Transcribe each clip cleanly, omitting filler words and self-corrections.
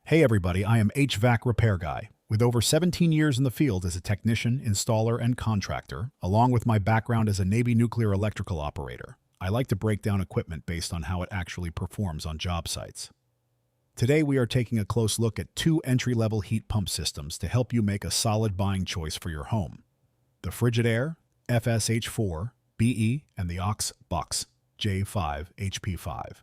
Hey everybody, I am HVAC Repair Guy. With over 17 years in the field as a technician, installer, and contractor, along with my background as a Navy nuclear electrical operator, I like to break down equipment based on how it actually performs on job sites. Today we are taking a close look at two entry-level heat pump systems to help you make a solid buying choice for your home. The Frigidaire FSH4BE and the Oxbox J5HP5.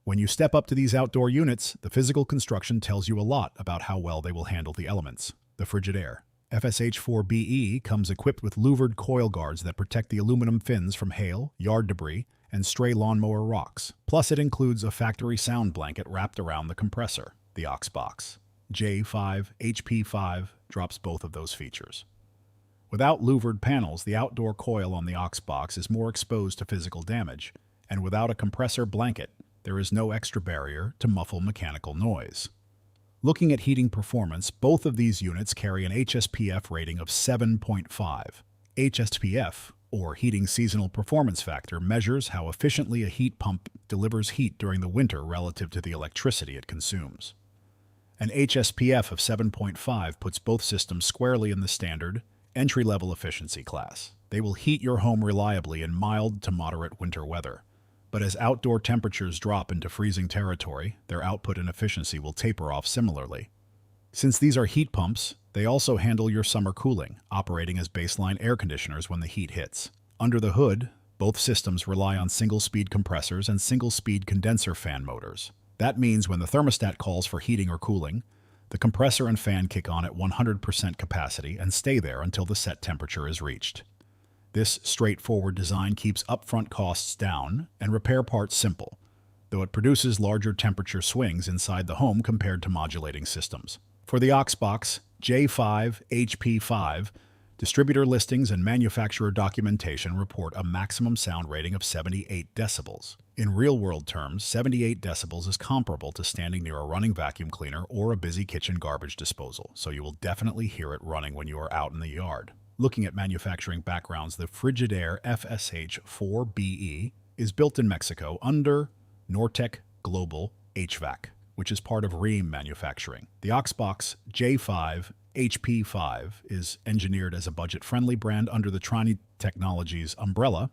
When you step up to these outdoor units, the physical construction tells you a lot about how well they will handle the elements. The Frigidaire FSH4BE comes equipped with louvered coil guards that protect the aluminum fins from hail, yard debris, and stray lawnmower rocks. Plus, it includes a factory sound blanket wrapped around the compressor. The Oxbox J5HP5 drops both of those features. Without louvered panels, the outdoor coil on the Oxbox is more exposed to physical damage, and without a compressor blanket, there is no extra barrier to muffle mechanical noise. Looking at heating performance, both of these units carry an HSPF rating of 7.5. HSPF, or Heating Seasonal Performance Factor, measures how efficiently a heat pump delivers heat during the winter relative to the electricity it consumes. An HSPF of 7.5 puts both systems squarely in the standard, entry-level efficiency class. They will heat your home reliably in mild to moderate winter weather. But as outdoor temperatures drop into freezing territory, their output and efficiency will taper off similarly. Since these are heat pumps, they also handle your summer cooling, operating as baseline air conditioners when the heat hits. Under the hood, both systems rely on single-speed compressors and single-speed condenser fan motors. That means when the thermostat calls for heating or cooling, the compressor and fan kick on at 100% capacity and stay there until the set temperature is reached. This straightforward design keeps upfront costs down and repair parts simple, though it produces larger temperature swings inside the home compared to modulating systems. For the Oxbox J5HP5, distributor listings and manufacturer documentation report a maximum sound rating of 78 decibels. In real-world terms, 78 decibels is comparable to standing near a running vacuum cleaner or a busy kitchen garbage disposal, so you will definitely hear it running when you are out in the yard. Looking at manufacturing backgrounds, the Frigidaire FSH4BE is built in Mexico under Nortec Global HVAC, which is part of Rheem Manufacturing. The Oxbox J5HP5 is engineered as a budget-friendly brand under the Trini Technologies umbrella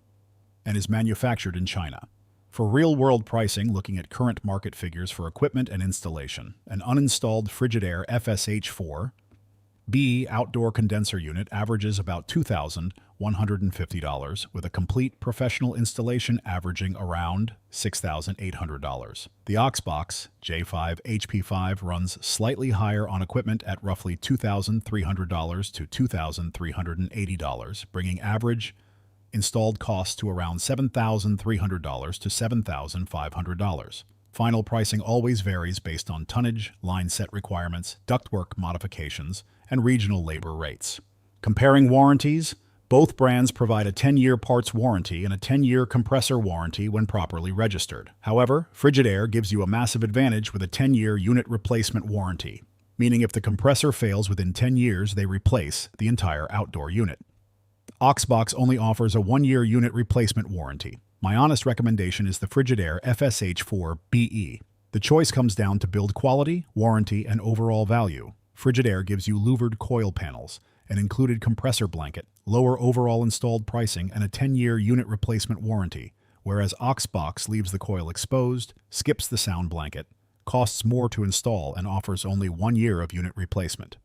and is manufactured in China. For real-world pricing, looking at current market figures for equipment and installation, an uninstalled Frigidaire FSH4 BE outdoor condenser unit averages about $2,150, with a complete professional installation averaging around $6,800. The Oxbox J5HP5 runs slightly higher on equipment at roughly $2,300 to $2,380, bringing average installed costs to around $7,300 to $7,500. Final pricing always varies based on tonnage, line set requirements, ductwork modifications, and regional labor rates. Comparing warranties, both brands provide a 10-year parts warranty and a 10-year compressor warranty when properly registered. However, Frigidaire gives you a massive advantage with a 10-year unit replacement warranty, meaning if the compressor fails within 10 years, they replace the entire outdoor unit. Oxbox only offers a 1-year unit replacement warranty. My honest recommendation is the Frigidaire FSH4BE. The choice comes down to build quality, warranty, and overall value. Frigidaire gives you louvered coil panels, an included compressor blanket, lower overall installed pricing, and a 10-year unit replacement warranty, whereas Oxbox leaves the coil exposed, skips the sound blanket, costs more to install, and offers only 1 year of unit replacement.